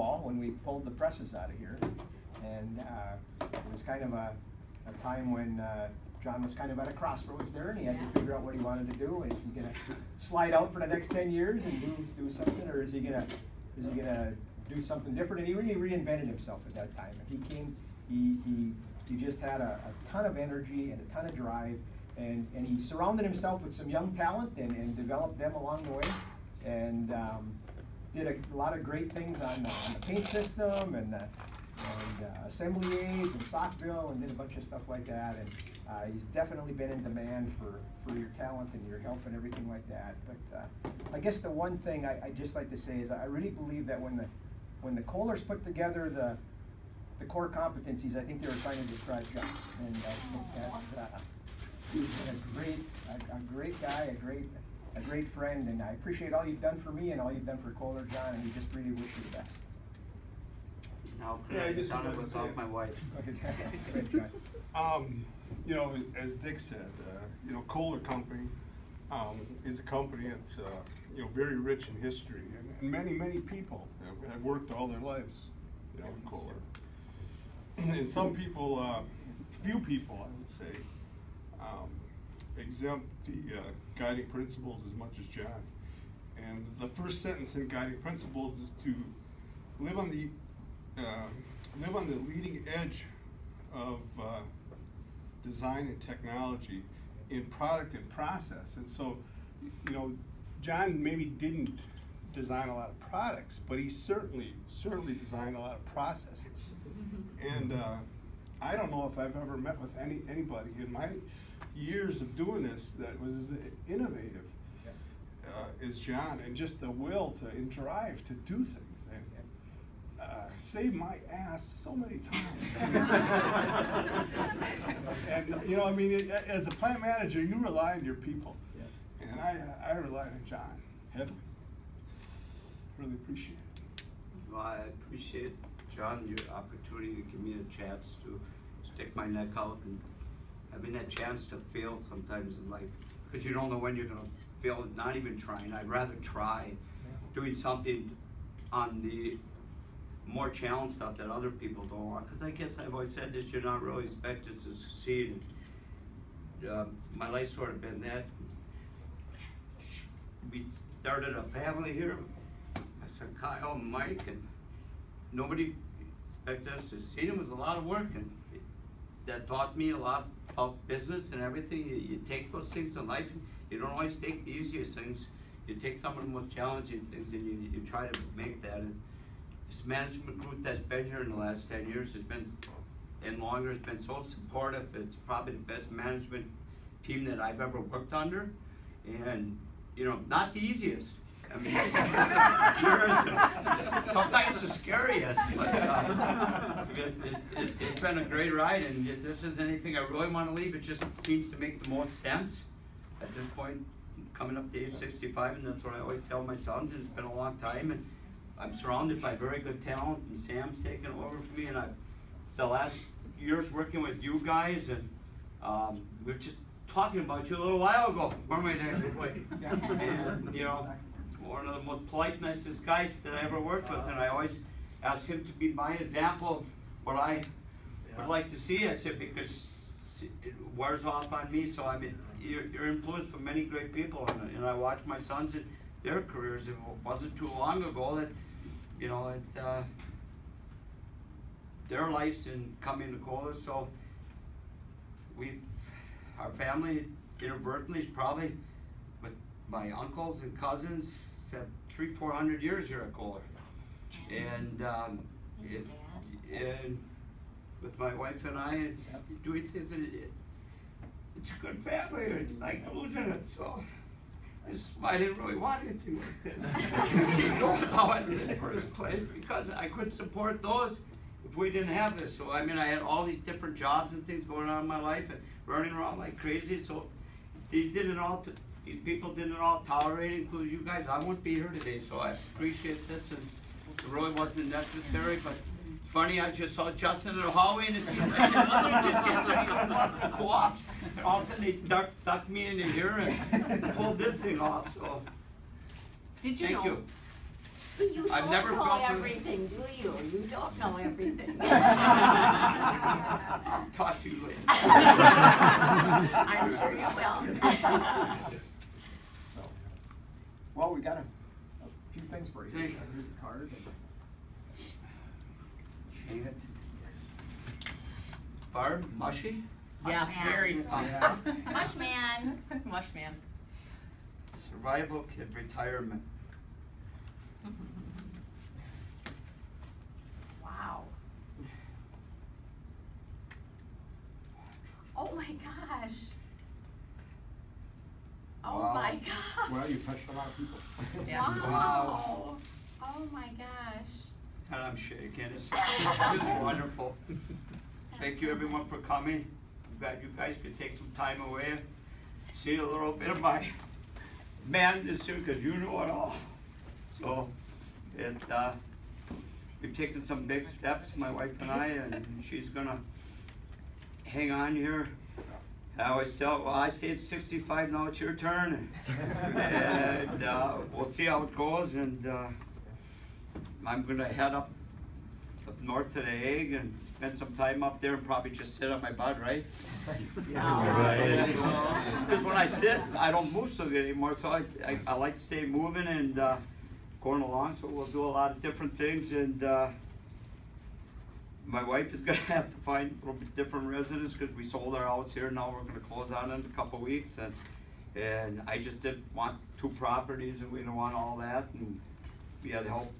ball when we pulled the presses out of here. And it was kind of a time when John was kind of at a crossroads there, and he had to figure out what he wanted to do. Is he going to slide out for the next 10 years and do something, or is he going to do something different? And he really reinvented himself at that time. And he came, he just had a ton of energy and a ton of drive, and he surrounded himself with some young talent and developed them along the way, and did a lot of great things on the paint system and assembly aids and Sockville, and did a bunch of stuff like that. And he's definitely been in demand for your talent and your help and everything like that. But I guess the one thing I'd just like to say is I really believe that when the Kohlers put together the core competencies, I think they were trying to describe John. And I think that's he's been a great guy, a great friend, and I appreciate all you've done for me and all you've done for Kohler, John, and we just really wish you the best. Now, could I have done it without my wife? You know, as Dick said, you know, Kohler Company is a company that's you know, very rich in history, and many people have worked all their lives, you know, in Kohler. And some people, few people, I would say, exempt the guiding principles as much as John. And the first sentence in guiding principles is to live on the leading edge of design and technology in product and process. And so, you know, John maybe didn't design a lot of products, but he certainly designed a lot of processes. And I don't know if I've ever met with anybody in my years of doing this that was as innovative as John, and just the will and drive to do things. And saved my ass so many times. And you know, I mean, as a plant manager, you rely on your people, and I relied on John heavily. Really appreciate it. Well, I appreciate, John, your opportunity to give me a chance to stick my neck out and having that chance to fail sometimes in life, because you don't know when you're going to fail. Not even trying. I'd rather try doing something on the more challenge stuff that other people don't want. Because I guess I've always said this: you're not really expected to succeed. And, my life's sort of been that. We started a family here. My son Kyle and Mike, and nobody expected us to succeed. It was a lot of work, and that taught me a lot about business and everything. You take those things in life, and you don't always take the easiest things. You take some of the most challenging things, and you try to make that. And this management group that's been here in the last 10 years has been, and longer, has been so supportive. It's probably the best management team that I've ever worked under. And, you know, not the easiest. I mean, sometimes the scariest, but it's been a great ride, and if this isn't anything I really want to leave, it just seems to make the most sense at this point, coming up to age 65, and that's what I always tell my sons, and it's been a long time, and I'm surrounded by very good talent, and Sam's taken over for me, and the last years working with you guys, and we were just talking about you a little while ago, weren't we there? And, you know, one of the most polite, nicest guys that I ever worked with, and I always ask him to be my example of what I would like to see. I said, because it wears off on me. So I mean, you're influenced from many great people, and I watch my sons and their careers. It wasn't too long ago that, you know, their lives in coming to Kohler. So our family inadvertently is probably, with my uncles and cousins, have 300-400 years here at Kohler, and and with my wife and I doing things, it's a good family. It's like losing it, so I didn't really want anything like this. She knows how I did in the first place, because I couldn't support those if we didn't have this. So I mean, I had all these different jobs and things going on in my life, and running around like crazy. So these people didn't all tolerate it, including you guys. I wouldn't be here today, so I appreciate this, and it really wasn't necessary, but funny, I just saw Justin in the hallway in the scene. I said, just co-ops. All of a sudden, they ducked me into here and pulled this thing off, so Did you thank know? you. See, you I've don't never know gone through- everything, do you? You don't know everything. I'll talk to you later. I'm sure you will. So, well, we got a few things for you. Thank you. Here's a card. Hang it. Barb, mushy? Yeah, Man. very. Yeah. Mush man. Mush man. Survival kid retirement. Wow. Oh my gosh. Oh Wow. my gosh. Well, you touched a lot of people. Yeah. Wow. Oh my gosh. And I'm shaking. It's wonderful. Thank you everyone for coming. I'm glad you guys could take some time away and see a little bit of my madness too, because you know it all. So we've taken some big steps, my wife and I, and she's gonna hang on here. I always tell, well, I stayed 65, now it's your turn. And we'll see how it goes. And I'm gonna head up north to the Hague and spend some time up there and probably just sit on my butt, right? Because when I sit, I don't move so good anymore. So I like to stay moving and going along. So we'll do a lot of different things. And my wife is gonna have to find a little bit different residence because we sold our house here. Now we're gonna close on it in a couple of weeks. And I just didn't want 2 properties, and we didn't want all that. And we had to help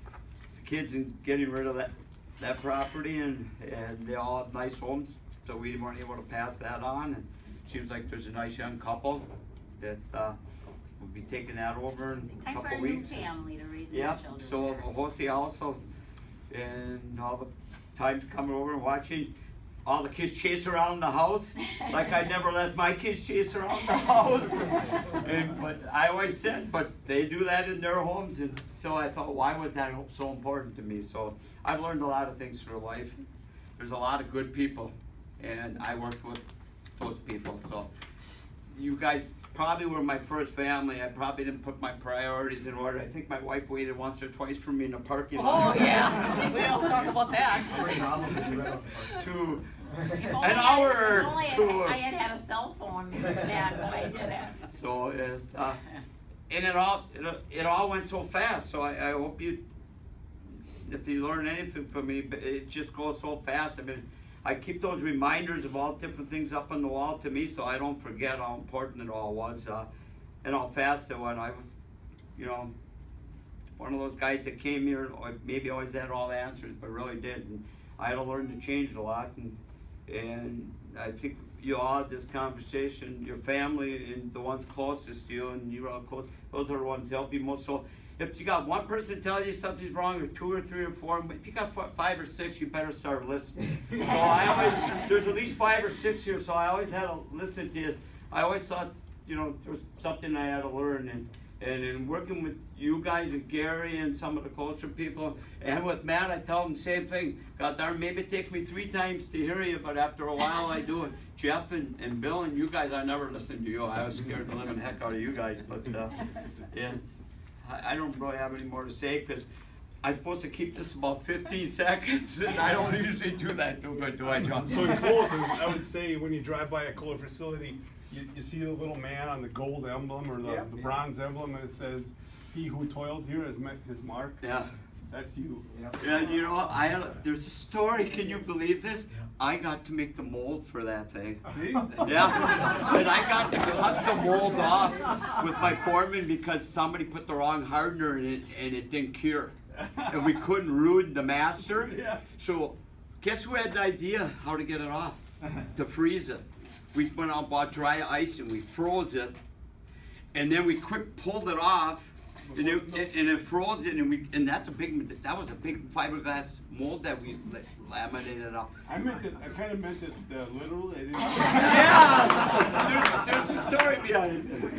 the kids in getting rid of that property, and they all have nice homes, so we weren't able to pass that on. And seems like there's a nice young couple that will be taking that over in a Time for couple a new weeks. family to raise their Yep, children. so Hocevar also, and all the times coming over and watching all the kids chase around the house, like I never let my kids chase around the house. But I always said, but they do that in their homes, and so I thought, why was that so important to me? So I've learned a lot of things through life. There's a lot of good people, and I worked with those people. So you guys probably were my first family. I probably didn't put my priorities in order. I think my wife waited once or twice for me in the parking lot. Oh, yeah. We also talk about that. To If an only hour if or only two. I had a cell phone back when I did it. So and it all went so fast. So I hope if you learn anything from me, it just goes so fast. I mean, I keep those reminders of all different things up on the wall to me, so I don't forget how important it all was, and how fast it went. I was, one of those guys that came here, or maybe always had all the answers, but really didn't. I had to learn to change a lot, and I think you all had this conversation, your family and the ones closest to you, and you're all close, those are the ones that help you most. So if you got one person telling you something's wrong, or 2 or 3 or 4, if you got 5 or 6, you better start listening. So there's at least 5 or 6 here, so I always had to listen to you. I always thought, there was something I had to learn, and in working with you guys and Gary and some of the closer people, and with Matt, I tell them the same thing. God darn, maybe it takes me 3 times to hear you, but after a while I do it. Jeff and Bill and you guys, I never listened to you. I was scared the living heck out of you guys, but I don't really have any more to say, because I'm supposed to keep this about 15 seconds, and I don't usually do that too good, do I, John? So in closing, I would say when you drive by a Kohler facility, you see the little man on the gold emblem or the bronze emblem, and it says, "He who toiled here has met his mark." Yeah. That's you. Yeah, there's a story, can you believe this? I got to make the mold for that thing. See? Yeah, and I got to cut the mold off with my foreman because somebody put the wrong hardener in it and it didn't cure. And we couldn't ruin the master. Yeah. So guess who had the idea how to get it off? To freeze it. We went out and bought dry ice and we froze it. And then we quick pulled it off. And it froze it, and that was a big fiberglass mold that we laminated off. I kind of meant it literally. I didn't Yeah, there's a story behind it.